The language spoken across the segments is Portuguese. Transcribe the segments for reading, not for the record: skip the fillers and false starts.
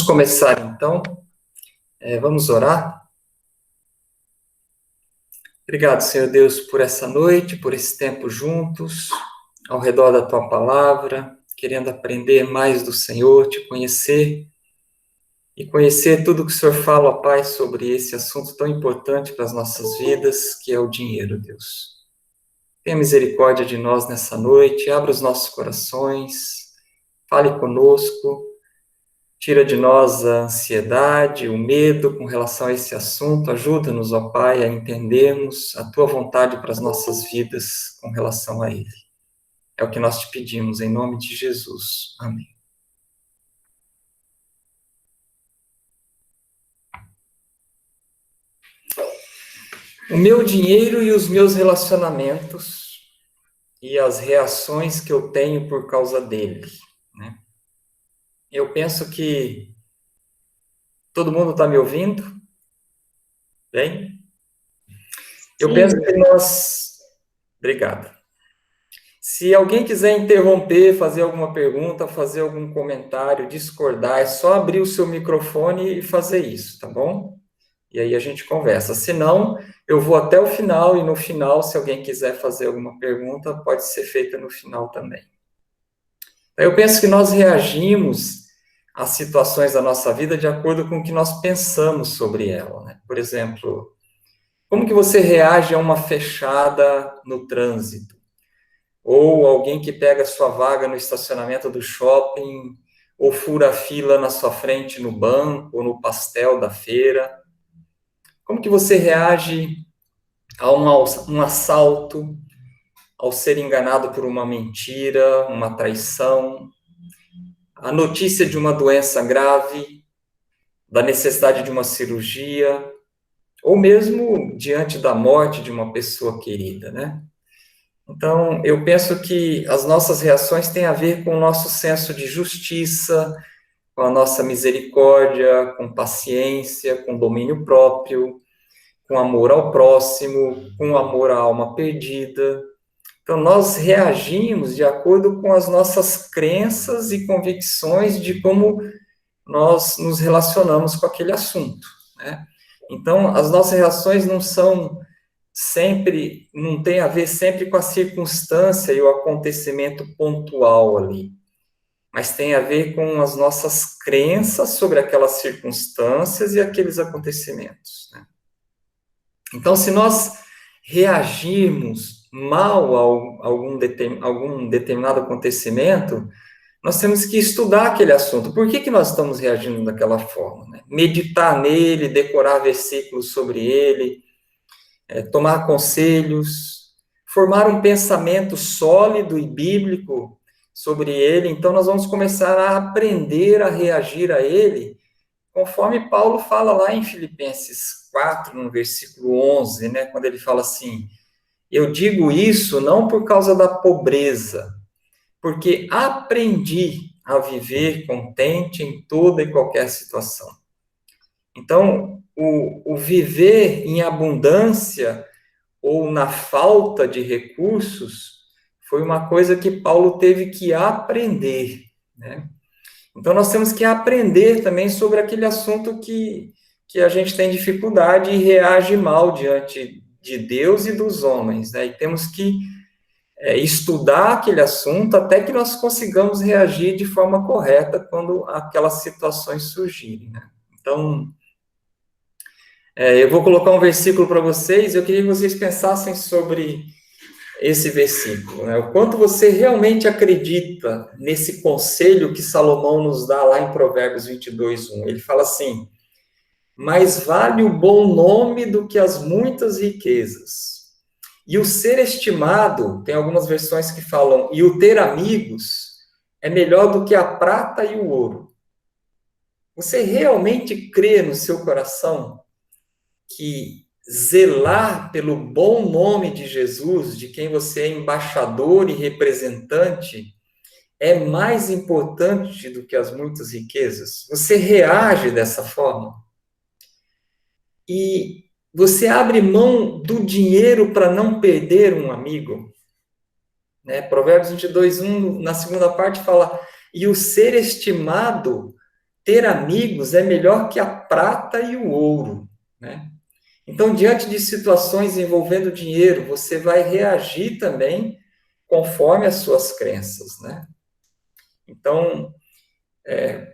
Vamos começar então. Vamos orar. Obrigado, Senhor Deus, por essa noite, por esse tempo juntos, ao redor da Tua palavra, querendo aprender mais do Senhor, Te conhecer e conhecer tudo que o Senhor fala, ó Pai, sobre esse assunto tão importante para as nossas vidas, que é o dinheiro, Deus. Tenha misericórdia de nós nessa noite, abra os nossos corações, fale conosco, tira de nós a ansiedade, o medo com relação a esse assunto. Ajuda-nos, ó Pai, a entendermos a Tua vontade para as nossas vidas com relação a Ele. É o que nós te pedimos, em nome de Jesus. Amém. O meu dinheiro e os meus relacionamentos e as reações que eu tenho por causa dele, né? Eu penso que todo mundo está me ouvindo? Bem? Eu penso que nós... Obrigado. Se alguém quiser interromper, fazer alguma pergunta, fazer algum comentário, discordar, é só abrir o seu microfone e fazer isso, tá bom? E aí a gente conversa. Se não, eu vou até o final, e no final, se alguém quiser fazer alguma pergunta, pode ser feita no final também. Eu penso que nós reagimos às situações da nossa vida de acordo com o que nós pensamos sobre ela, né? Por exemplo, como que você reage a uma fechada no trânsito? Ou alguém que pega sua vaga no estacionamento do shopping, ou fura a fila na sua frente no banco, ou no pastel da feira. Como que você reage a um assalto, ao ser enganado por uma mentira, uma traição, a notícia de uma doença grave, da necessidade de uma cirurgia, ou mesmo diante da morte de uma pessoa querida, né? Então, eu penso que as nossas reações têm a ver com o nosso senso de justiça, com a nossa misericórdia, com paciência, com domínio próprio, com amor ao próximo, com amor à alma perdida. Então, nós reagimos de acordo com as nossas crenças e convicções de como nós nos relacionamos com aquele assunto, né? Então, as nossas reações não tem a ver sempre com a circunstância e o acontecimento pontual ali, mas tem a ver com as nossas crenças sobre aquelas circunstâncias e aqueles acontecimentos, né? Então, se nós reagirmos mal a algum determinado acontecimento, nós temos que estudar aquele assunto. Por que nós estamos reagindo daquela forma, né? Meditar nele, decorar versículos sobre ele, tomar conselhos, formar um pensamento sólido e bíblico sobre ele. Então, nós vamos começar a aprender a reagir a ele, conforme Paulo fala lá em Filipenses 4, no versículo 11, né, quando ele fala assim: eu digo isso não por causa da pobreza, porque aprendi a viver contente em toda e qualquer situação. Então, o viver em abundância ou na falta de recursos foi uma coisa que Paulo teve que aprender, né? Então, nós temos que aprender também sobre aquele assunto que a gente tem dificuldade e reage mal diante de Deus e dos homens, né? E temos que estudar aquele assunto até que nós consigamos reagir de forma correta quando aquelas situações surgirem, né? Então, eu vou colocar um versículo para vocês, eu queria que vocês pensassem sobre esse versículo, né? O quanto você realmente acredita nesse conselho que Salomão nos dá lá em Provérbios 22:1. Ele fala assim: mais vale o bom nome do que as muitas riquezas. E o ser estimado, tem algumas versões que falam, e o ter amigos é melhor do que a prata e o ouro. Você realmente crê no seu coração que zelar pelo bom nome de Jesus, de quem você é embaixador e representante, é mais importante do que as muitas riquezas? Você reage dessa forma? E você abre mão do dinheiro para não perder um amigo? Né? Provérbios 22:1, na segunda parte, fala: e o ser estimado ter amigos é melhor que a prata e o ouro, né? Então, diante de situações envolvendo dinheiro, você vai reagir também conforme as suas crenças, né? Então,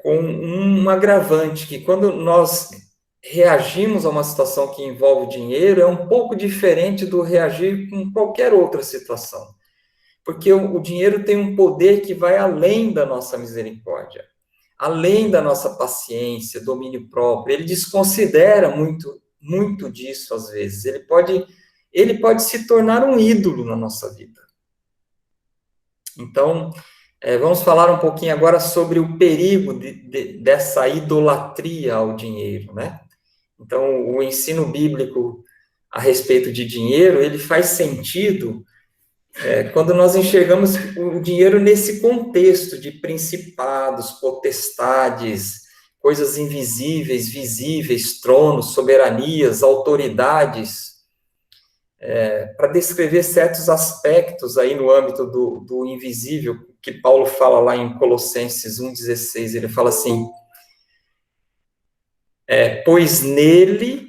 com um agravante, que quando nós reagimos a uma situação que envolve dinheiro, é um pouco diferente do reagir com qualquer outra situação. Porque o dinheiro tem um poder que vai além da nossa misericórdia, além da nossa paciência, domínio próprio. Ele desconsidera muito disso às vezes. Ele pode se tornar um ídolo na nossa vida. Então, vamos falar um pouquinho agora sobre o perigo dessa idolatria ao dinheiro, né? Então, o ensino bíblico a respeito de dinheiro, ele faz sentido quando nós enxergamos o dinheiro nesse contexto de principados, potestades, coisas invisíveis, visíveis, tronos, soberanias, autoridades, para descrever certos aspectos aí no âmbito do invisível, que Paulo fala lá em Colossenses 1,16, ele fala assim, pois nele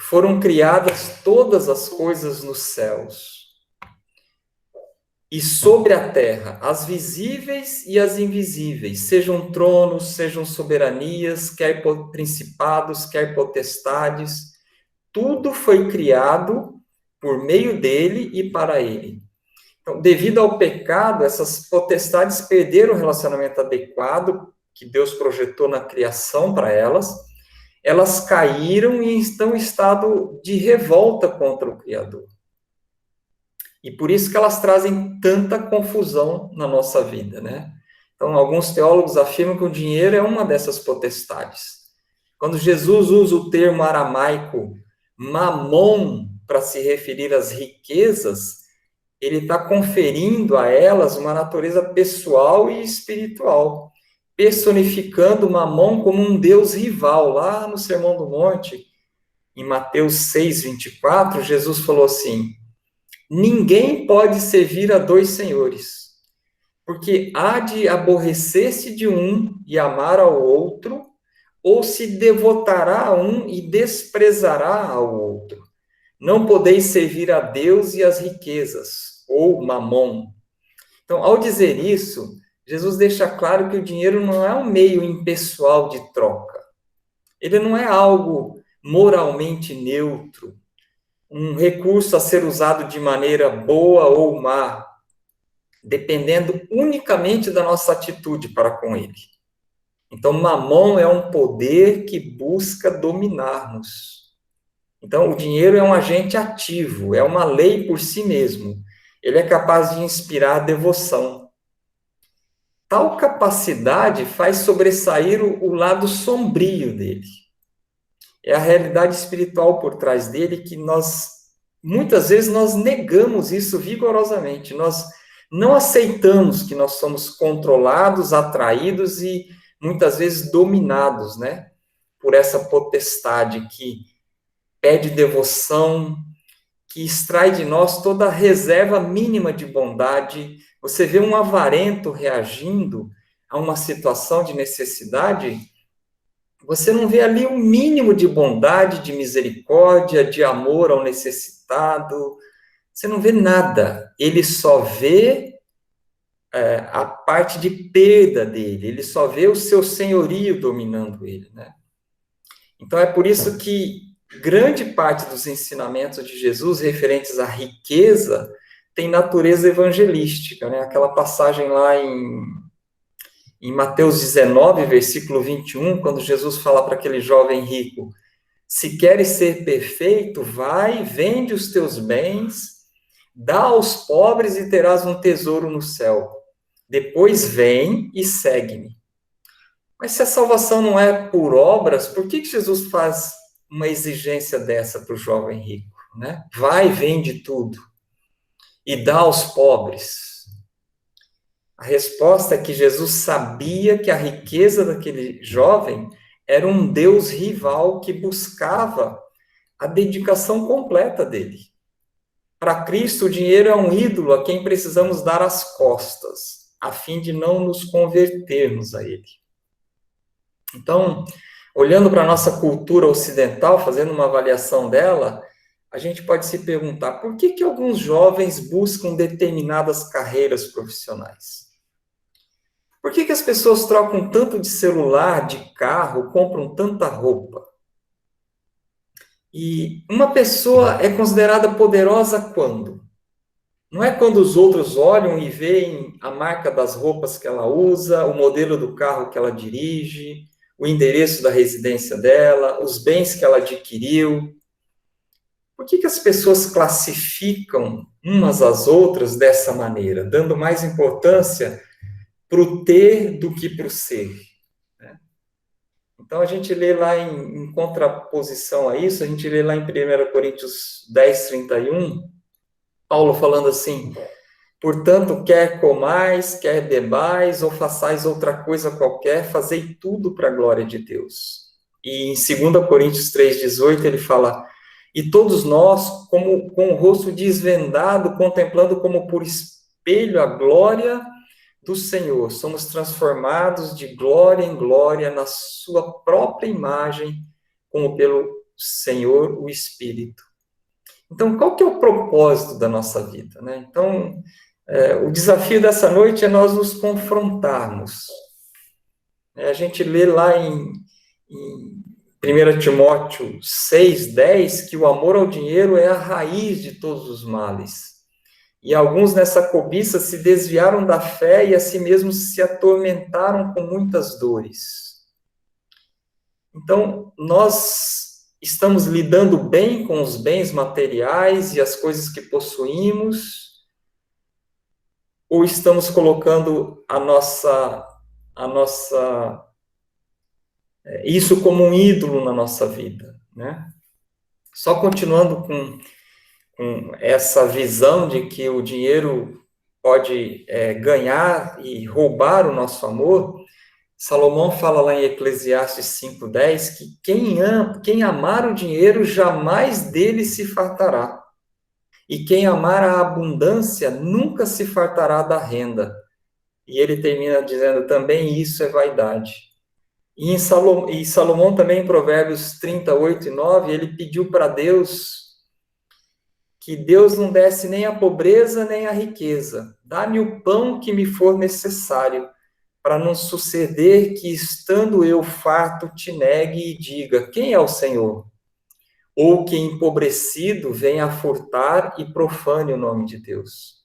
foram criadas todas as coisas nos céus e sobre a terra, as visíveis e as invisíveis, sejam tronos, sejam soberanias, quer principados, quer potestades, tudo foi criado por meio dele e para ele. Então, devido ao pecado, essas potestades perderam o relacionamento adequado que Deus projetou na criação para elas, elas caíram e estão em estado de revolta contra o Criador. E por isso que elas trazem tanta confusão na nossa vida, né? Então, alguns teólogos afirmam que o dinheiro é uma dessas potestades. Quando Jesus usa o termo aramaico mamon para se referir às riquezas, ele está conferindo a elas uma natureza pessoal e espiritual, personificando Mamon como um deus rival. Lá no Sermão do Monte, em Mateus 6:24, Jesus falou assim, ninguém pode servir a dois senhores, porque há de aborrecer-se de um e amar ao outro, ou se devotará a um e desprezará ao outro. Não podeis servir a Deus e as riquezas, ou Mamon. Então, ao dizer isso, Jesus deixa claro que o dinheiro não é um meio impessoal de troca. Ele não é algo moralmente neutro, um recurso a ser usado de maneira boa ou má, dependendo unicamente da nossa atitude para com ele. Então, Mamon é um poder que busca dominar-nos. Então, o dinheiro é um agente ativo, é uma lei por si mesmo. Ele é capaz de inspirar devoção. Tal capacidade faz sobressair o lado sombrio dele. É a realidade espiritual por trás dele que muitas vezes, nós negamos isso vigorosamente. Nós não aceitamos que nós somos controlados, atraídos e muitas vezes dominados, né, por essa potestade que pede devoção, que extrai de nós toda a reserva mínima de bondade. Você vê um avarento reagindo a uma situação de necessidade, você não vê ali um mínimo de bondade, de misericórdia, de amor ao necessitado, você não vê nada. Ele só vê a parte de perda dele, ele só vê o seu senhorio dominando ele, né? Então, é por isso que grande parte dos ensinamentos de Jesus referentes à riqueza tem natureza evangelística, né? Aquela passagem lá em Mateus 19, versículo 21, quando Jesus fala para aquele jovem rico, se queres ser perfeito, vai, vende os teus bens, dá aos pobres e terás um tesouro no céu. Depois vem e segue-me. Mas se a salvação não é por obras, por que Jesus faz uma exigência dessa para o jovem rico, né? Vai, vende tudo e dá aos pobres. A resposta é que Jesus sabia que a riqueza daquele jovem era um Deus rival que buscava a dedicação completa dele. Para Cristo, o dinheiro é um ídolo a quem precisamos dar as costas. a fim de não nos convertermos a ele. Então, olhando para a nossa cultura ocidental, fazendo uma avaliação dela, a gente pode se perguntar por que alguns jovens buscam determinadas carreiras profissionais? Por que as pessoas trocam tanto de celular, de carro, compram tanta roupa? E uma pessoa é considerada poderosa quando? Não é quando os outros olham e veem a marca das roupas que ela usa, o modelo do carro que ela dirige, o endereço da residência dela, os bens que ela adquiriu. Por que as pessoas classificam umas às outras dessa maneira, dando mais importância para o ter do que para o ser? Então, a gente lê lá em contraposição a isso, a gente lê lá em 1 Coríntios 10, 31, Paulo falando assim: portanto, quer comais, quer bebais, ou façais outra coisa qualquer, fazei tudo para a glória de Deus. E em 2 Coríntios 3,18, ele fala: e todos nós, como com o rosto desvendado, contemplando como por espelho a glória do Senhor, somos transformados de glória em glória na sua própria imagem, como pelo Senhor, o Espírito. Então, qual que é o propósito da nossa vida, né? Então, o desafio dessa noite é nós nos confrontarmos. A gente lê lá em 1 Timóteo 6,10 que o amor ao dinheiro é a raiz de todos os males. E alguns nessa cobiça se desviaram da fé e a si mesmos se atormentaram com muitas dores. Então, nós estamos lidando bem com os bens materiais e as coisas que possuímos, ou estamos colocando isso como um ídolo na nossa vida, né? Só continuando com essa visão de que o dinheiro pode ganhar e roubar o nosso amor, Salomão fala lá em Eclesiastes 5,10 que quem amar o dinheiro jamais dele se fartará. E quem amar a abundância nunca se fartará da renda. E ele termina dizendo também isso é vaidade. E Salomão também, em Provérbios 38:9, ele pediu para Deus que Deus não desse nem a pobreza nem a riqueza. Dá-me o pão que me for necessário, para não suceder que, estando eu farto, te negue e diga, quem é o Senhor? Ou que, empobrecido, venha a furtar e profane o nome de Deus.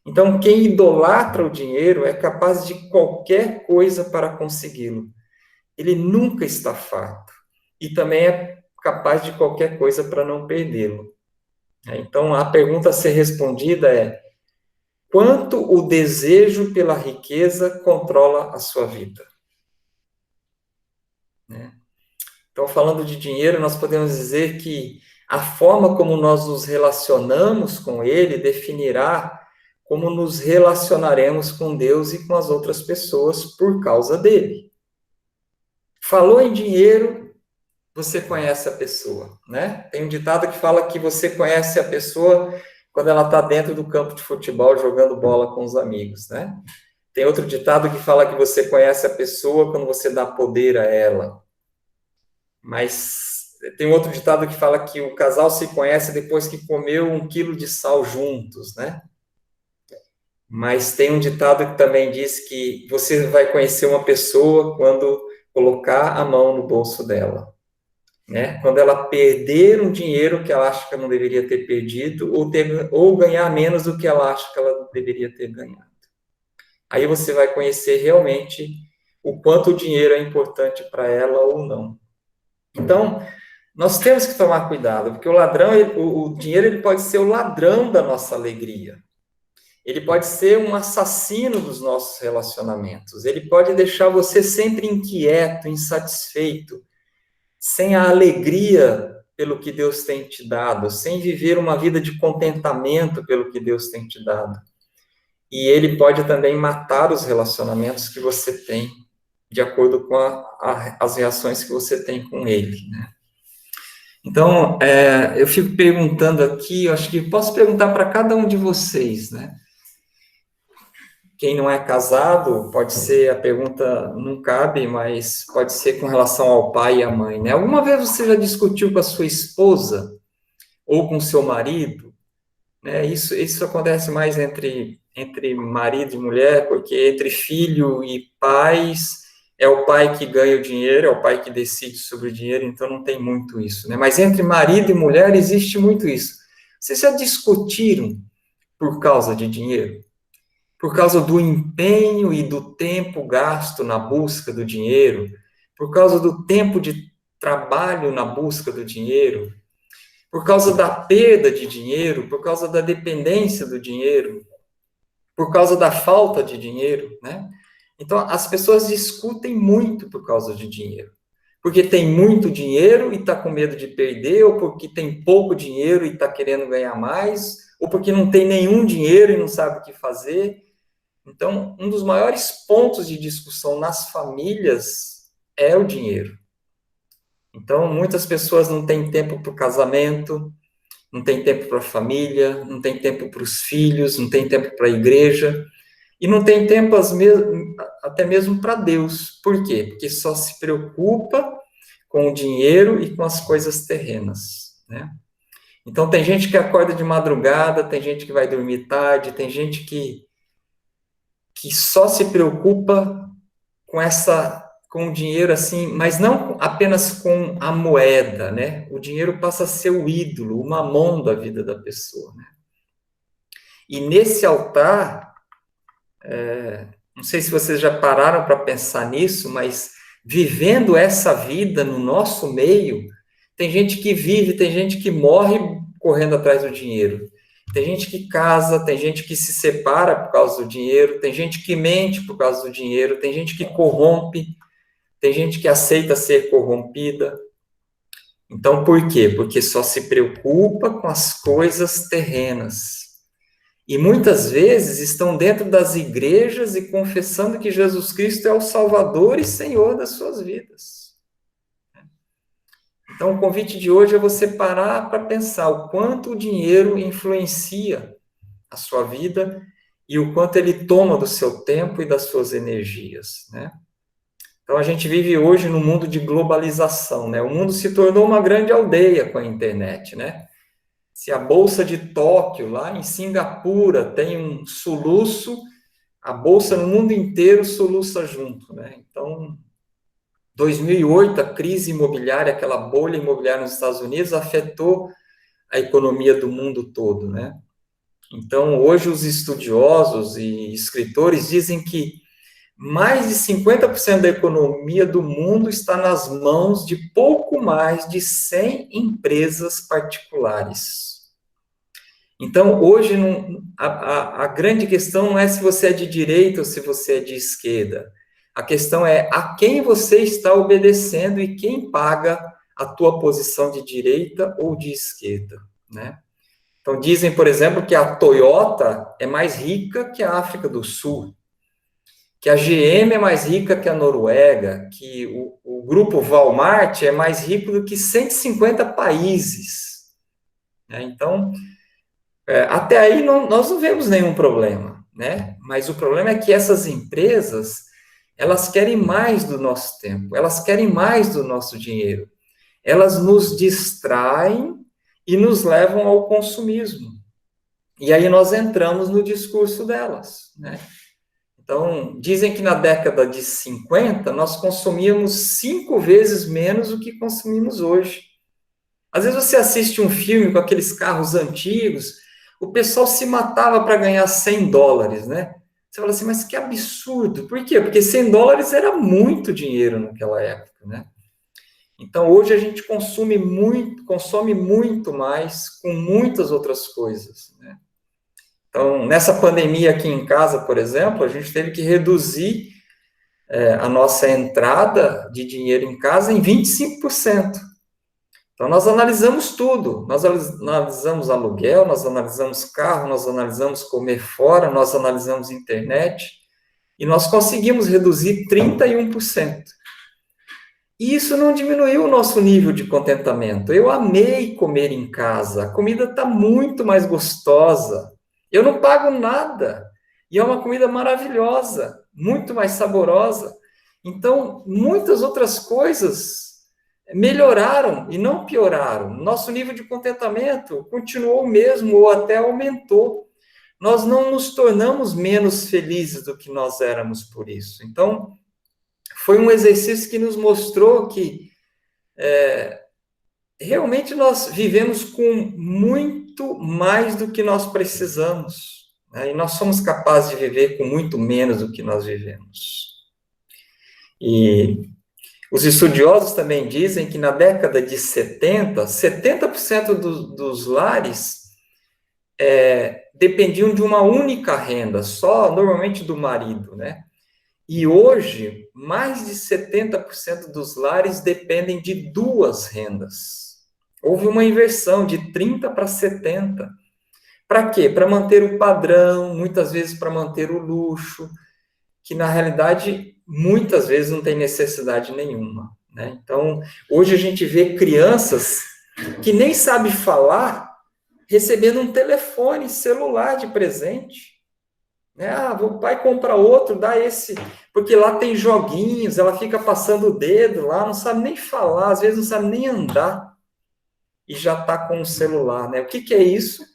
Então, quem idolatra o dinheiro é capaz de qualquer coisa para consegui-lo. Ele nunca está farto. E também é capaz de qualquer coisa para não perdê-lo. Então, a pergunta a ser respondida é: quanto o desejo pela riqueza controla a sua vida? Então, falando de dinheiro, nós podemos dizer que a forma como nós nos relacionamos com ele definirá como nos relacionaremos com Deus e com as outras pessoas por causa dele. Falou em dinheiro, você conhece a pessoa, né? Tem um ditado que fala que você conhece a pessoa quando ela está dentro do campo de futebol jogando bola com os amigos, né? Tem outro ditado que fala que você conhece a pessoa quando você dá poder a ela. Mas tem outro ditado que fala que o casal se conhece depois que comeu 1 quilo de sal juntos, né? Mas tem um ditado que também diz que você vai conhecer uma pessoa quando colocar a mão no bolso dela, né? Quando ela perder um dinheiro que ela acha que ela não deveria ter perdido, ou ganhar menos do que ela acha que ela deveria ter ganhado. Aí você vai conhecer realmente o quanto o dinheiro é importante para ela ou não. Então, nós temos que tomar cuidado, porque o dinheiro ele pode ser o ladrão da nossa alegria. Ele pode ser um assassino dos nossos relacionamentos. Ele pode deixar você sempre inquieto, insatisfeito, sem a alegria pelo que Deus tem te dado, sem viver uma vida de contentamento pelo que Deus tem te dado. E ele pode também matar os relacionamentos que você tem, de acordo com as reações que você tem com ele, né? Então, eu fico perguntando aqui, eu acho que posso perguntar para cada um de vocês, né? quem não é casado, pode ser, a pergunta não cabe, mas pode ser com relação ao pai e à mãe, né? Alguma vez você já discutiu com a sua esposa ou com o seu marido, né? Isso acontece mais entre marido e mulher, porque entre filho e pais, é o pai que ganha o dinheiro, é o pai que decide sobre o dinheiro, então não tem muito isso, né? Mas entre marido e mulher existe muito isso. Vocês já discutiram por causa de dinheiro? Por causa do empenho e do tempo gasto na busca do dinheiro? Por causa do tempo de trabalho na busca do dinheiro? Por causa da perda de dinheiro, por causa da dependência do dinheiro, por causa da falta de dinheiro, né? Então, as pessoas discutem muito por causa de dinheiro. Porque tem muito dinheiro e está com medo de perder, ou porque tem pouco dinheiro e está querendo ganhar mais, ou porque não tem nenhum dinheiro e não sabe o que fazer. Então, um dos maiores pontos de discussão nas famílias é o dinheiro. Então, muitas pessoas não têm tempo para o casamento, não tem tempo para a família, não tem tempo para os filhos, não tem tempo para a igreja, e não tem tempo até mesmo para Deus. Por quê? Porque só se preocupa com o dinheiro e com as coisas terrenas, né? Então, tem gente que acorda de madrugada, tem gente que vai dormir tarde, tem gente que só se preocupa com o dinheiro assim, mas não apenas com a moeda, né? O dinheiro passa a ser o ídolo, o mamon da vida da pessoa, né? E nesse altar, não sei se vocês já pararam para pensar nisso, mas vivendo essa vida no nosso meio, tem gente que vive, tem gente que morre correndo atrás do dinheiro. Tem gente que casa, tem gente que se separa por causa do dinheiro, tem gente que mente por causa do dinheiro, tem gente que corrompe, tem gente que aceita ser corrompida. Então, por quê? Porque só se preocupa com as coisas terrenas. E muitas vezes estão dentro das igrejas e confessando que Jesus Cristo é o Salvador e Senhor das suas vidas. Então, o convite de hoje é você parar para pensar o quanto o dinheiro influencia a sua vida e o quanto ele toma do seu tempo e das suas energias, né? Então, a gente vive hoje num mundo de globalização, né? O mundo se tornou uma grande aldeia com a internet, né? Se a Bolsa de Tóquio, lá em Singapura, tem um soluço, a Bolsa no mundo inteiro soluça junto, né? Então, 2008, a crise imobiliária, aquela bolha imobiliária nos Estados Unidos, afetou a economia do mundo todo, né? Então, hoje os estudiosos e escritores dizem que mais de 50% da economia do mundo está nas mãos de pouco mais de 100 empresas particulares. Então, hoje, a grande questão não é se você é de direita ou se você é de esquerda. A questão é a quem você está obedecendo e quem paga a tua posição de direita ou de esquerda, né? Então, dizem, por exemplo, que a Toyota é mais rica que a África do Sul, que a GM é mais rica que a Noruega, que o grupo Walmart é mais rico do que 150 países, né? Então, até aí nós não vemos nenhum problema, né? Mas o problema é que essas empresas, elas querem mais do nosso tempo, elas querem mais do nosso dinheiro. Elas nos distraem e nos levam ao consumismo. E aí nós entramos no discurso delas, né? Então, dizem que na década de 50, nós consumíamos 5 vezes menos do que consumimos hoje. Às vezes você assiste um filme com aqueles carros antigos, o pessoal se matava para ganhar $100, né? Você fala assim, mas que absurdo. Por quê? Porque $100 era muito dinheiro naquela época, né? Então, hoje a gente consome muito mais com muitas outras coisas, né? Então, nessa pandemia aqui em casa, por exemplo, a gente teve que reduzir a nossa entrada de dinheiro em casa em 25%. Então, nós analisamos tudo. Nós analisamos aluguel, nós analisamos carro, nós analisamos comer fora, nós analisamos internet, e nós conseguimos reduzir 31%. E isso não diminuiu o nosso nível de contentamento. Eu amei comer em casa. A comida está muito mais gostosa. Eu não pago nada. E é uma comida maravilhosa, muito mais saborosa. Então, muitas outras coisas melhoraram e não pioraram. Nosso nível de contentamento continuou o mesmo ou até aumentou. Nós não nos tornamos menos felizes do que nós éramos por isso. Então, foi um exercício que nos mostrou que realmente nós vivemos com muito mais do que nós precisamos, né? E nós somos capazes de viver com muito menos do que nós vivemos. E os estudiosos também dizem que na década de 70% dos lares dependiam de uma única renda, só normalmente do marido, né? E hoje, mais de 70% dos lares dependem de duas rendas. Houve uma inversão de 30 para 70. Para quê? Para manter o padrão, muitas vezes para manter o luxo, que na realidade muitas vezes não tem necessidade nenhuma, né? Então, hoje a gente vê crianças que nem sabem falar recebendo um telefone celular de presente. O pai compra outro, dá esse, porque lá tem joguinhos, ela fica passando o dedo lá, não sabe nem falar, às vezes não sabe nem andar, e já está com o celular, né? O que é isso?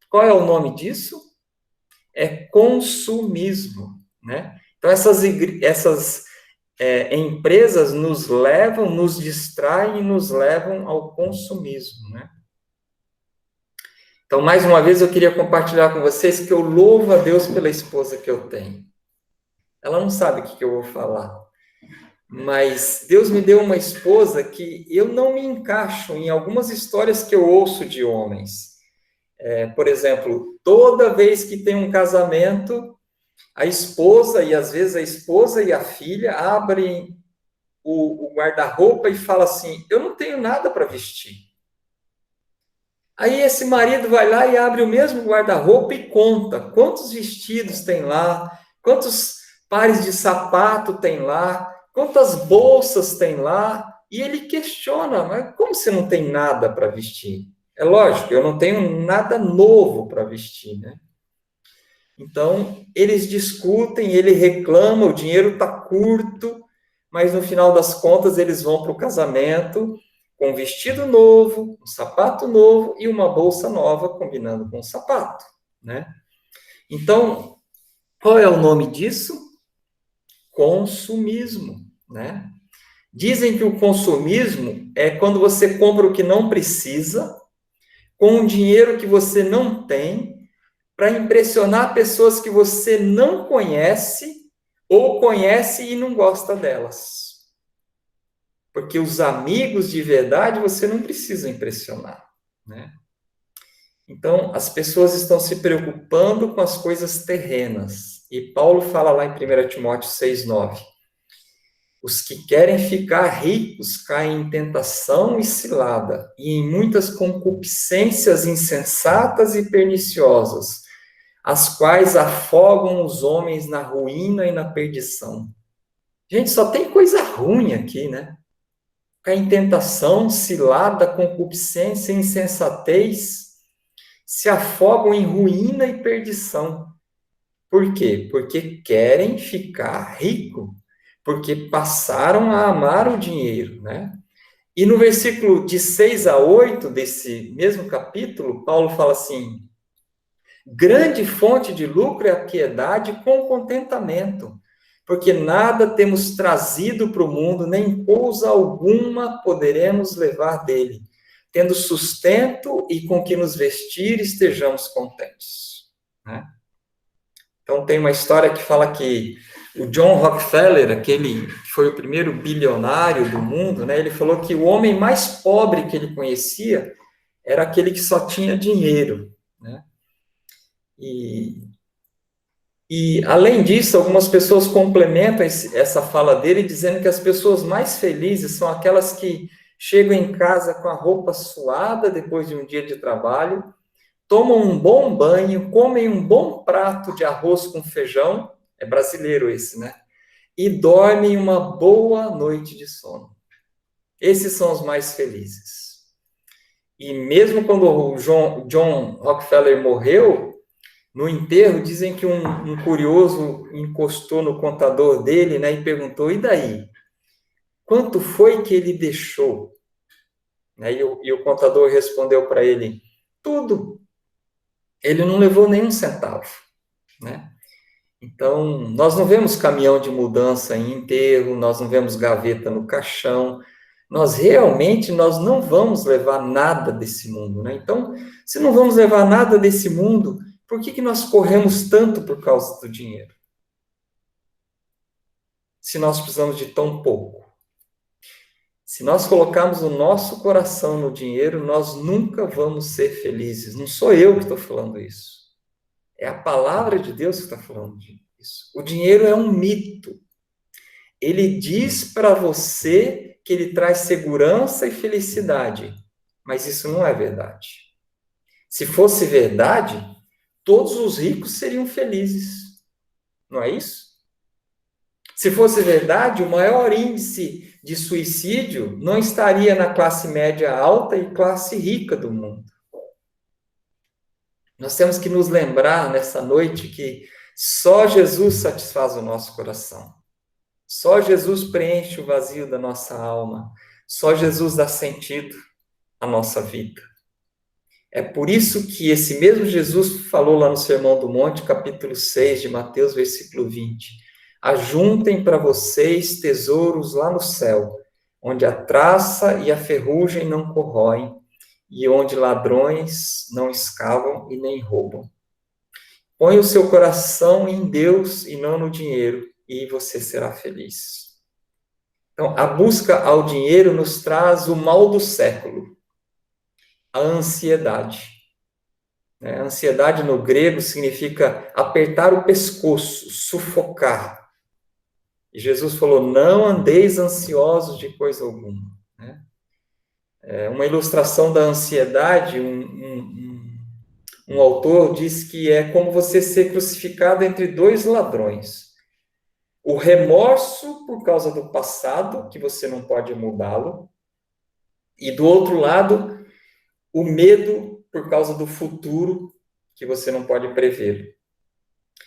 Qual é o nome disso? É consumismo, né? Então, essas empresas nos levam, nos distraem e nos levam ao consumismo, né? Então, mais uma vez, eu queria compartilhar com vocês que eu louvo a Deus pela esposa que eu tenho. Ela não sabe o que eu vou falar, mas Deus me deu uma esposa que eu não me encaixo em algumas histórias que eu ouço de homens. Por exemplo, toda vez que tem um casamento, a esposa, e às vezes a esposa e a filha, abrem o guarda-roupa e falam assim, eu não tenho nada para vestir. Aí esse marido vai lá e abre o mesmo guarda-roupa e conta quantos vestidos tem lá, quantos pares de sapato tem lá, quantas bolsas tem lá, e ele questiona, mas como você não tem nada para vestir? É lógico, eu não tenho nada novo para vestir, né? Então, eles discutem, ele reclama, o dinheiro está curto, mas no final das contas eles vão para o casamento com um vestido novo, um sapato novo e uma bolsa nova combinando com o sapato, né? Então, qual é o nome disso? Consumismo, né? Dizem que o consumismo é quando você compra o que não precisa, com um dinheiro que você não tem, para impressionar pessoas que você não conhece ou conhece e não gosta delas. Porque os amigos de verdade você não precisa impressionar, né? Então, as pessoas estão se preocupando com as coisas terrenas. E Paulo fala lá em 1 Timóteo 6,9. Os que querem ficar ricos caem em tentação e cilada, e em muitas concupiscências insensatas e perniciosas, as quais afogam os homens na ruína e na perdição. Gente, só tem coisa ruim aqui, né? Ficar em tentação, cilada, concupiscência, insensatez, se afogam em ruína e perdição. Por quê? Porque querem ficar rico, porque passaram a amar o dinheiro, né? E no versículo de 6 a 8 desse mesmo capítulo, Paulo fala assim, grande fonte de lucro é a piedade com contentamento, porque nada temos trazido para o mundo, nem coisa alguma poderemos levar dele. Tendo sustento e com que nos vestir, estejamos contentes, né? Então, tem uma história que fala que o John Rockefeller, aquele que foi o primeiro bilionário do mundo, né, ele falou que o homem mais pobre que ele conhecia era aquele que só tinha dinheiro, né? E, além disso, algumas pessoas complementam essa fala dele dizendo que as pessoas mais felizes são aquelas que chegam em casa com a roupa suada depois de um dia de trabalho, tomam um bom banho, comem um bom prato de arroz com feijão, é brasileiro esse, né? E dormem uma boa noite de sono. Esses são os mais felizes. E mesmo quando o John Rockefeller morreu, No enterro, dizem que um curioso encostou no contador dele, né, e perguntou, e daí? Quanto foi que ele deixou? E o contador respondeu para ele, tudo. Ele não levou nenhum centavo, né? Então, nós não vemos caminhão de mudança em enterro, nós não vemos gaveta no caixão, nós não vamos levar nada desse mundo, né? Então, se não vamos levar nada desse mundo, por que nós corremos tanto por causa do dinheiro? Se nós precisamos de tão pouco. Se nós colocarmos o nosso coração no dinheiro, nós nunca vamos ser felizes. Não sou eu que estou falando isso. É a palavra de Deus que está falando disso. O dinheiro é um mito. Ele diz para você que ele traz segurança e felicidade, mas isso não é verdade. Se fosse verdade, todos os ricos seriam felizes, não é isso? Se fosse verdade, o maior índice de suicídio não estaria na classe média alta e classe rica do mundo. Nós temos que nos lembrar nessa noite que só Jesus satisfaz o nosso coração. Só Jesus preenche o vazio da nossa alma. Só Jesus dá sentido à nossa vida. É por isso que esse mesmo Jesus falou lá no Sermão do Monte, capítulo 6 de Mateus, versículo 20. Ajuntem para vocês tesouros lá no céu, onde a traça e a ferrugem não corroem, e onde ladrões não escavam e nem roubam. Põe o seu coração em Deus e não no dinheiro, e você será feliz. Então, a busca ao dinheiro nos traz o mal do século, a ansiedade. A ansiedade no grego significa apertar o pescoço, sufocar. E Jesus falou, não andeis ansiosos de coisa alguma. Uma ilustração da ansiedade, um autor diz que é como você ser crucificado entre dois ladrões. O remorso por causa do passado, que você não pode mudá-lo, e do outro lado, o medo por causa do futuro, que você não pode prever.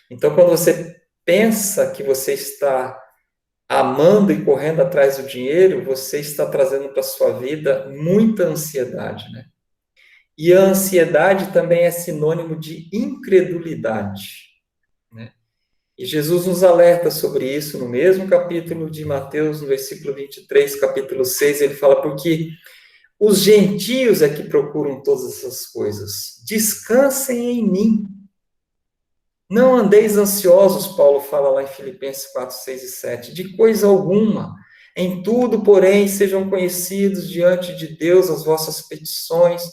Então, quando você pensa que você está amando e correndo atrás do dinheiro, você está trazendo para a sua vida muita ansiedade, né? E a ansiedade também é sinônimo de incredulidade, né? E Jesus nos alerta sobre isso no mesmo capítulo de Mateus, no versículo 23, capítulo 6, ele fala, porque os gentios é que procuram todas essas coisas. Descansem em mim. Não andeis ansiosos, Paulo fala lá em Filipenses 4, 6 e 7, de coisa alguma. Em tudo, porém, sejam conhecidos diante de Deus as vossas petições,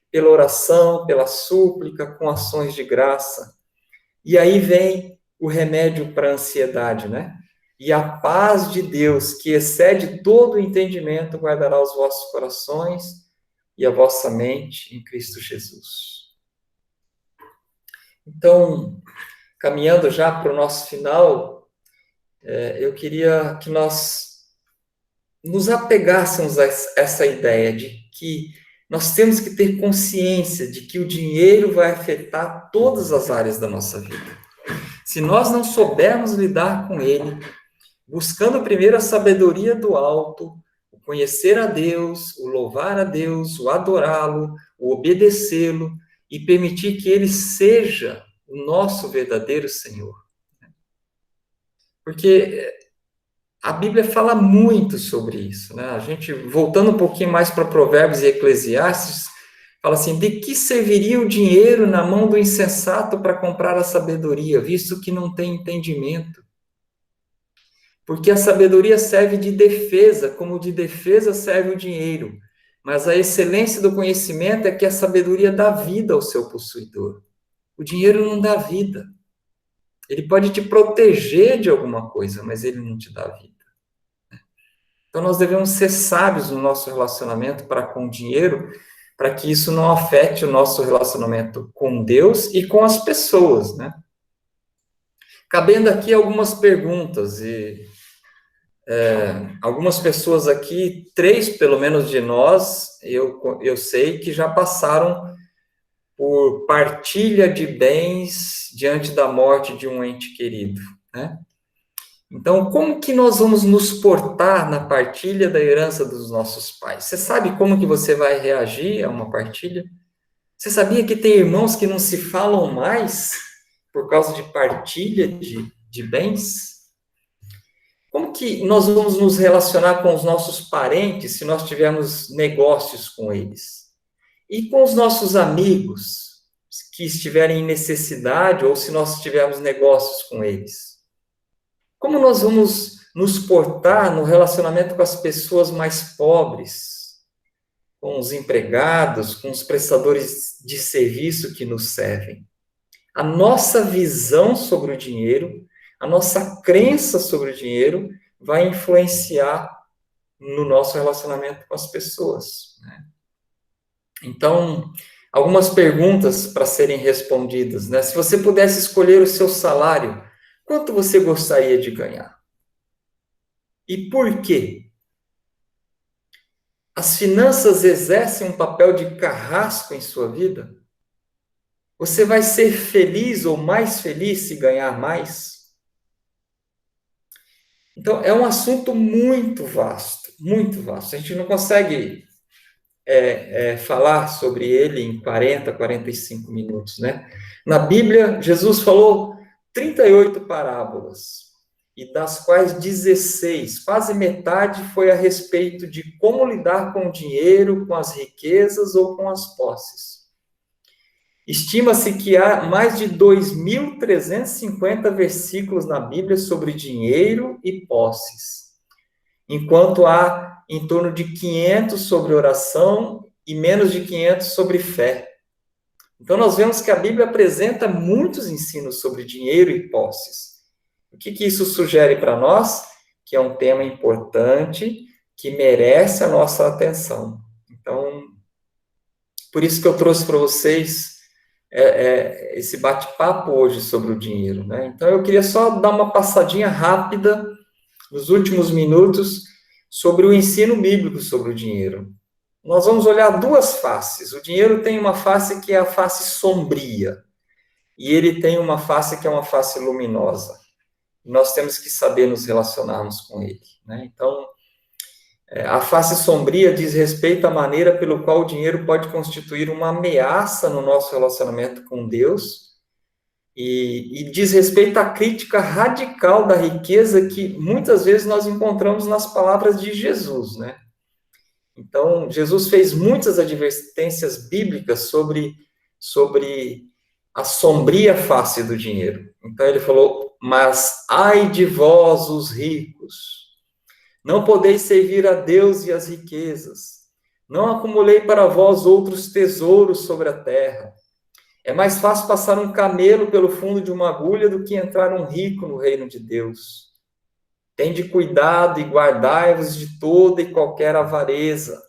pela oração, pela súplica, com ações de graça. E aí vem o remédio para a ansiedade, né? E a paz de Deus, que excede todo o entendimento, guardará os vossos corações e a vossa mente em Cristo Jesus. Então, caminhando já para o nosso final, eu queria que nós nos apegássemos a essa ideia de que nós temos que ter consciência de que o dinheiro vai afetar todas as áreas da nossa vida. Se nós não soubermos lidar com ele, buscando primeiro a sabedoria do alto, o conhecer a Deus, o louvar a Deus, o adorá-lo, o obedecê-lo e permitir que ele seja o nosso verdadeiro Senhor. Porque a Bíblia fala muito sobre isso, né? A gente, voltando um pouquinho mais para Provérbios e Eclesiastes, fala assim, de que serviria o dinheiro na mão do insensato para comprar a sabedoria, visto que não tem entendimento? Porque a sabedoria serve de defesa, como de defesa serve o dinheiro. Mas a excelência do conhecimento é que a sabedoria dá vida ao seu possuidor. O dinheiro não dá vida. Ele pode te proteger de alguma coisa, mas ele não te dá vida. Então, nós devemos ser sábios no nosso relacionamento para com o dinheiro, para que isso não afete o nosso relacionamento com Deus e com as pessoas, né? Cabendo aqui algumas perguntas, algumas pessoas aqui, 3 pelo menos de nós, eu sei que já passaram por partilha de bens diante da morte de um ente querido, né? Então, como que nós vamos nos portar na partilha da herança dos nossos pais? Você sabe como que você vai reagir a uma partilha? Você sabia que tem irmãos que não se falam mais por causa de partilha de bens? Como que nós vamos nos relacionar com os nossos parentes se nós tivermos negócios com eles? E com os nossos amigos que estiverem em necessidade ou se nós tivermos negócios com eles? Como nós vamos nos portar no relacionamento com as pessoas mais pobres, com os empregados, com os prestadores de serviço que nos servem? A nossa visão sobre o dinheiro, a nossa crença sobre o dinheiro vai influenciar no nosso relacionamento com as pessoas, né? Então, algumas perguntas para serem respondidas, né? Se você pudesse escolher o seu salário, quanto você gostaria de ganhar? E por quê? As finanças exercem um papel de carrasco em sua vida? Você vai ser feliz ou mais feliz se ganhar mais? Então, é um assunto muito vasto, muito vasto. A gente não consegue falar sobre ele em 40, 45 minutos, né? Na Bíblia, Jesus falou 38 parábolas, e das quais 16, quase metade, foi a respeito de como lidar com o dinheiro, com as riquezas ou com as posses. Estima-se que há mais de 2.350 versículos na Bíblia sobre dinheiro e posses, enquanto há em torno de 500 sobre oração e menos de 500 sobre fé. Então, nós vemos que a Bíblia apresenta muitos ensinos sobre dinheiro e posses. O que isso sugere para nós? Que é um tema importante, que merece a nossa atenção. Então, por isso que eu trouxe para vocês esse bate-papo hoje sobre o dinheiro, né? Então, eu queria só dar uma passadinha rápida, nos últimos minutos, sobre o ensino bíblico sobre o dinheiro. Nós vamos olhar duas faces. O dinheiro tem uma face que é a face sombria, e ele tem uma face que é uma face luminosa. Nós temos que saber nos relacionarmos com ele, né? Então, a face sombria diz respeito à maneira pelo qual o dinheiro pode constituir uma ameaça no nosso relacionamento com Deus, e diz respeito à crítica radical da riqueza que muitas vezes nós encontramos nas palavras de Jesus, né? Então, Jesus fez muitas advertências bíblicas sobre a sombria face do dinheiro. Então, ele falou: mas ai de vós, os ricos, não podeis servir a Deus e as riquezas. Não acumulei para vós outros tesouros sobre a terra. É mais fácil passar um camelo pelo fundo de uma agulha do que entrar um rico no reino de Deus. Tende cuidado e guardai-vos de toda e qualquer avareza.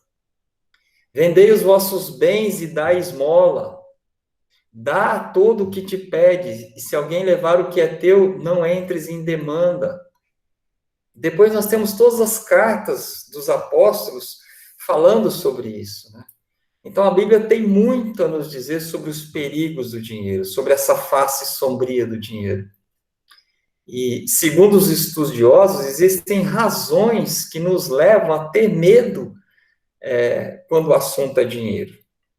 Vendei os vossos bens e dai esmola. Dá a todo o que te pede, e se alguém levar o que é teu, não entres em demanda. Depois nós temos todas as cartas dos apóstolos falando sobre isso, né? Então a Bíblia tem muito a nos dizer sobre os perigos do dinheiro, sobre essa face sombria do dinheiro. E, segundo os estudiosos, existem razões que nos levam a ter medo quando o assunto é dinheiro.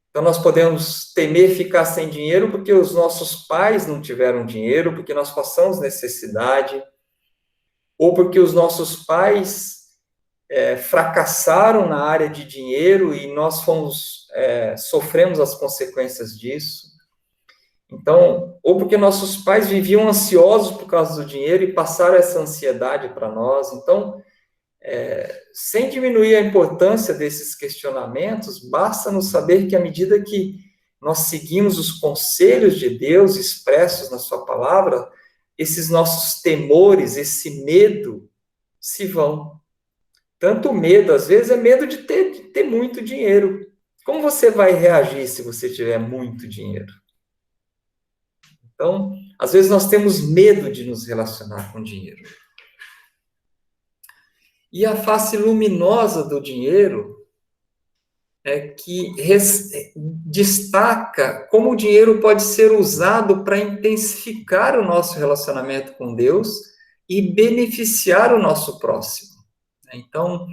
Então, nós podemos temer ficar sem dinheiro porque os nossos pais não tiveram dinheiro, porque nós passamos necessidade, ou porque os nossos pais fracassaram na área de dinheiro e nós sofremos as consequências disso. Então, ou porque nossos pais viviam ansiosos por causa do dinheiro e passaram essa ansiedade para nós. Então, sem diminuir a importância desses questionamentos, basta nos saber que à medida que nós seguimos os conselhos de Deus expressos na sua palavra, esses nossos temores, esse medo se vão. Tanto medo, às vezes, é medo de ter muito dinheiro. Como você vai reagir se você tiver muito dinheiro? Então, às vezes nós temos medo de nos relacionar com dinheiro. E a face luminosa do dinheiro que destaca como o dinheiro pode ser usado para intensificar o nosso relacionamento com Deus e beneficiar o nosso próximo. Então,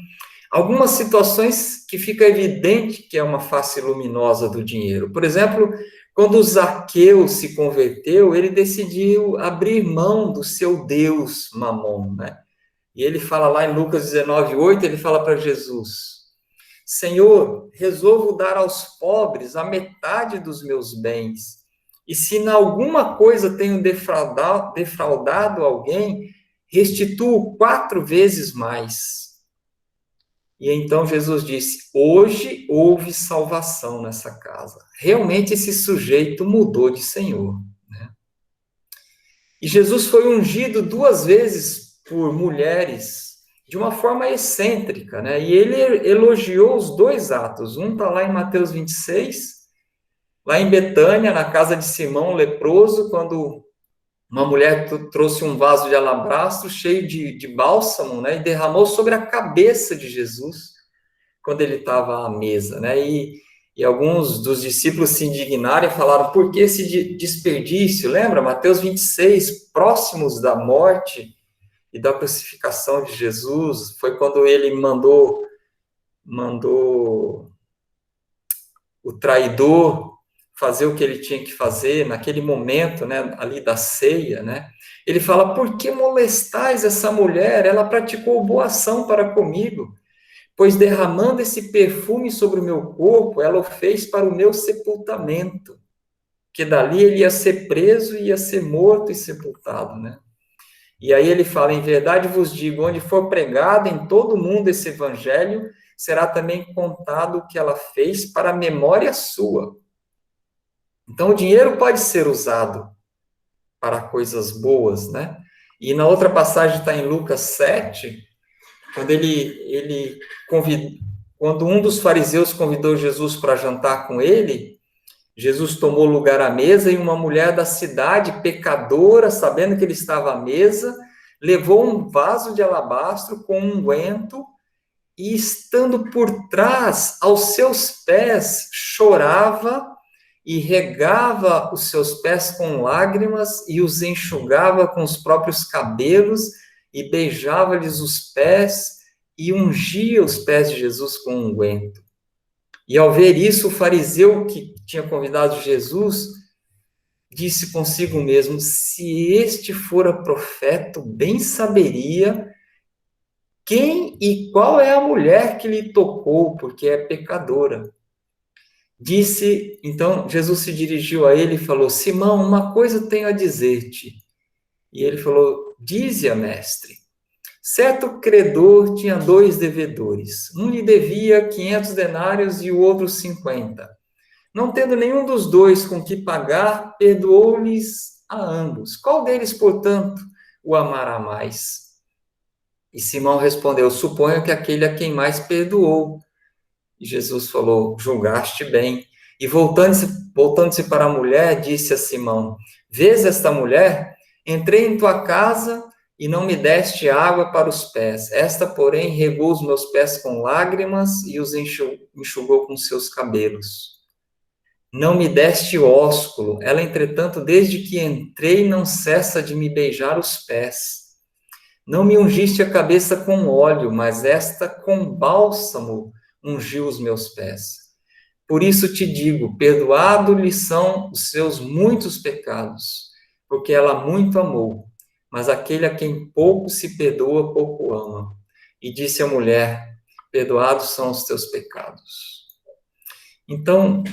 algumas situações que fica evidente que é uma face luminosa do dinheiro. Por exemplo, quando Zaqueu se converteu, ele decidiu abrir mão do seu Deus, Mamon, né? E ele fala lá em Lucas 19:8, ele fala para Jesus: Senhor, resolvo dar aos pobres a metade dos meus bens. E se em alguma coisa tenho defraudado alguém, restituo 4 vezes mais. E então Jesus disse: hoje houve salvação nessa casa. Realmente esse sujeito mudou de Senhor. Né? E Jesus foi ungido 2 vezes por mulheres de uma forma excêntrica, né? E ele elogiou os 2 atos. Um está lá em Mateus 26, lá em Betânia, na casa de Simão, leproso, quando uma mulher trouxe um vaso de alabastro cheio de bálsamo, né? E derramou sobre a cabeça de Jesus, quando ele estava à mesa, né? E alguns dos discípulos se indignaram e falaram: por que esse desperdício? Lembra? Mateus 26, próximos da morte e da crucificação de Jesus, foi quando ele mandou o traidor fazer o que ele tinha que fazer naquele momento, né, ali da ceia, né? Ele fala: por que molestais essa mulher? Ela praticou boa ação para comigo, pois derramando esse perfume sobre o meu corpo, ela o fez para o meu sepultamento, que dali ele ia ser preso, ia ser morto e sepultado, né? E aí ele fala: em verdade vos digo, onde for pregado em todo o mundo esse evangelho, será também contado o que ela fez para a memória sua. Então, o dinheiro pode ser usado para coisas boas, né? E na outra passagem está em Lucas 7, quando quando um dos fariseus convidou Jesus para jantar com ele, Jesus tomou lugar à mesa e uma mulher da cidade, pecadora, sabendo que ele estava à mesa, levou um vaso de alabastro com um unguento e, estando por trás, aos seus pés, chorava e regava os seus pés com lágrimas e os enxugava com os próprios cabelos e beijava-lhes os pés e ungia os pés de Jesus com unguento. E ao ver isso, o fariseu que tinha convidado Jesus disse consigo mesmo: se este fora profeta, bem saberia quem e qual é a mulher que lhe tocou, porque é pecadora. Disse, então, Jesus se dirigiu a ele e falou: Simão, uma coisa tenho a dizer-te. E ele falou: dize-a, mestre. Certo credor tinha 2 devedores. Um lhe devia 500 denários e o outro 50. Não tendo nenhum dos 2 com que pagar, perdoou-lhes a ambos. Qual deles, portanto, o amará mais? E Simão respondeu: suponho que aquele a quem mais perdoou. E Jesus falou: julgaste bem. E voltando-se para a mulher, disse a Simão: vês esta mulher? Entrei em tua casa e não me deste água para os pés. Esta, porém, regou os meus pés com lágrimas e os enxugou com seus cabelos. Não me deste ósculo. Ela, entretanto, desde que entrei, não cessa de me beijar os pés. Não me ungiste a cabeça com óleo, mas esta com bálsamo ungiu os meus pés. Por isso te digo, perdoado-lhe são os seus muitos pecados, porque ela muito amou. Mas aquele a quem pouco se perdoa, pouco ama. E disse a mulher: perdoados são os teus pecados. Então,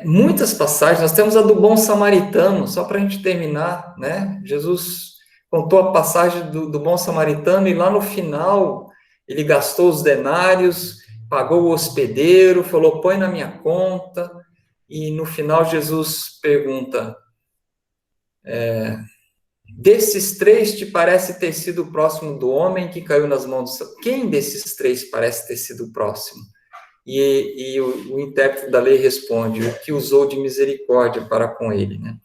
muitas passagens, nós temos a do bom samaritano, só para a gente terminar, né? Jesus contou a passagem do bom samaritano e lá no final ele gastou os denários, pagou o hospedeiro, falou: põe na minha conta, e no final Jesus pergunta: desses 3 te parece ter sido o próximo do homem que caiu nas mãos do... Quem desses 3 parece ter sido o próximo? E o intérprete da lei responde: o que usou de misericórdia para com ele, né?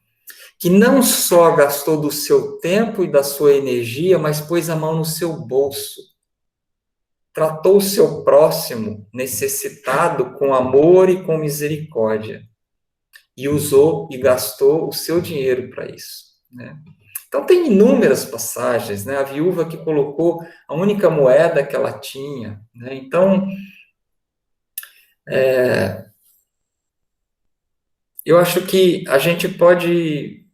Que não só gastou do seu tempo e da sua energia, mas pôs a mão no seu bolso. tratou o seu próximo necessitado com amor e com misericórdia, e usou e gastou o seu dinheiro para isso, né? Então, tem inúmeras passagens, né? A viúva que colocou a única moeda que ela tinha, né? Então, eu acho que a gente pode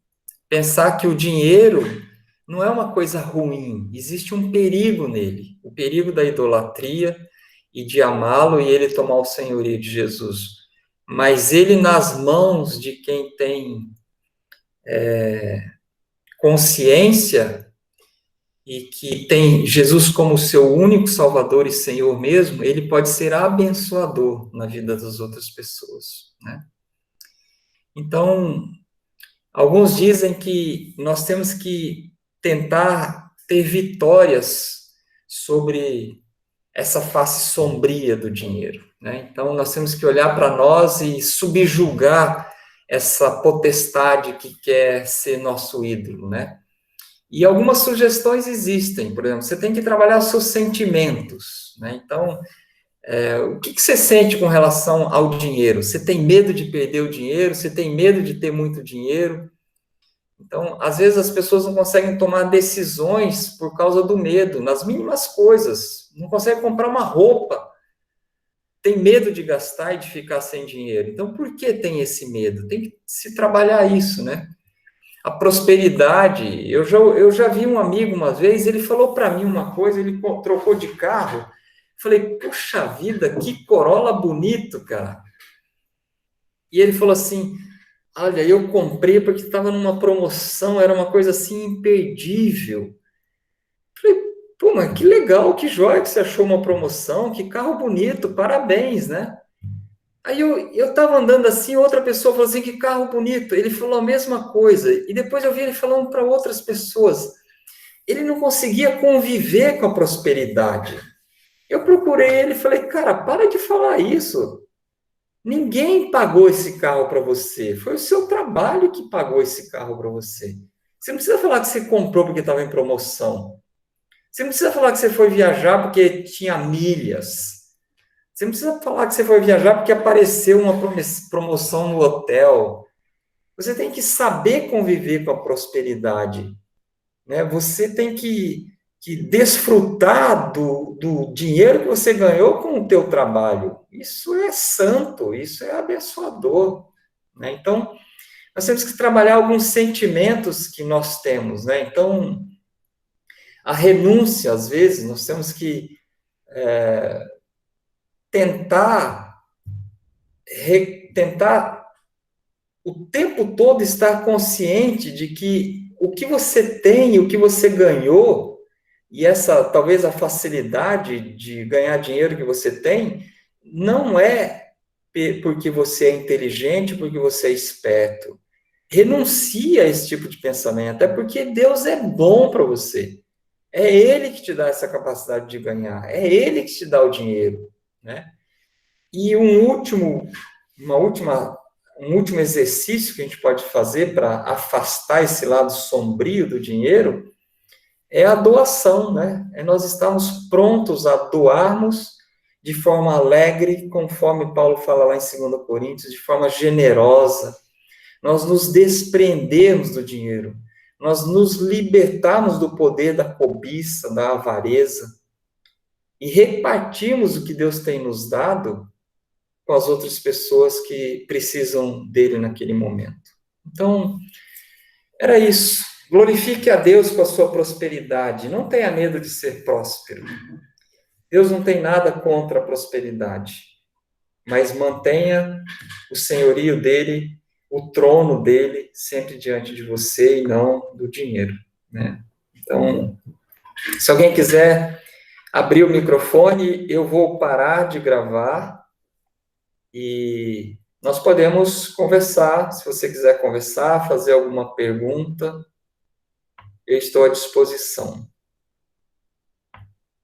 pensar que o dinheiro não é uma coisa ruim, existe um perigo nele, o perigo da idolatria e de amá-lo e ele tomar o senhorio de Jesus. Mas ele nas mãos de quem tem consciência e que tem Jesus como seu único Salvador e Senhor mesmo, ele pode ser abençoador na vida das outras pessoas, né? Então, alguns dizem que nós temos que tentar ter vitórias sobre essa face sombria do dinheiro, né? Então, nós temos que olhar para nós e subjugar essa potestade que quer ser nosso ídolo, né? E algumas sugestões existem, por exemplo, você tem que trabalhar os seus sentimentos, né? Então, o que você sente com relação ao dinheiro? Você tem medo de perder o dinheiro? Você tem medo de ter muito dinheiro? Então, às vezes as pessoas não conseguem tomar decisões por causa do medo, nas mínimas coisas. Não conseguem comprar uma roupa, tem medo de gastar e de ficar sem dinheiro. Então, por que tem esse medo? Tem que se trabalhar isso, né? A prosperidade, eu já vi um amigo uma vez, ele falou para mim uma coisa, ele trocou de carro, falei, puxa vida, que Corolla bonito, cara. E ele falou assim, olha, eu comprei porque estava numa promoção, era uma coisa assim imperdível. Falei, pô, mas que legal, que joia que você achou uma promoção, que carro bonito, parabéns, né? Aí eu tava andando assim, outra pessoa falou assim, que carro bonito. Ele falou a mesma coisa. E depois eu vi ele falando para outras pessoas. Ele não conseguia conviver com a prosperidade. Eu procurei ele e falei, cara, para de falar isso. Ninguém pagou esse carro para você. Foi o seu trabalho que pagou esse carro para você. Você não precisa falar que você comprou porque estava em promoção. Você não precisa falar que você foi viajar porque tinha milhas. Você não precisa falar que você foi viajar porque apareceu uma promoção no hotel. Você tem que saber conviver com a prosperidade, né? Você tem que desfrutar do dinheiro que você ganhou com o teu trabalho. Isso é santo, isso é abençoador, né? Então, nós temos que trabalhar alguns sentimentos que nós temos, né? Então, a renúncia, às vezes, nós temos que tentar, tentar o tempo todo estar consciente de que o que você tem, o que você ganhou, e essa talvez a facilidade de ganhar dinheiro que você tem, não é porque você é inteligente, porque você é esperto. Renuncia a esse tipo de pensamento, até porque Deus é bom para você. É Ele que te dá essa capacidade de ganhar, é Ele que te dá o dinheiro, né? E um último exercício que a gente pode fazer para afastar esse lado sombrio do dinheiro é a doação, né? É nós estarmos prontos a doarmos de forma alegre, conforme Paulo fala lá em 2 Coríntios, de forma generosa. Nós nos desprendermos do dinheiro, nós nos libertarmos do poder da cobiça, da avareza e repartirmos o que Deus tem nos dado com as outras pessoas que precisam dele naquele momento. Então, era isso. Glorifique a Deus com a sua prosperidade. Não tenha medo de ser próspero. Deus não tem nada contra a prosperidade, mas mantenha o senhorio dele, o trono dele sempre diante de você e não do dinheiro, né? Então, se alguém quiser abrir o microfone, eu vou parar de gravar e nós podemos conversar. Se você quiser conversar, fazer alguma pergunta, eu estou à disposição.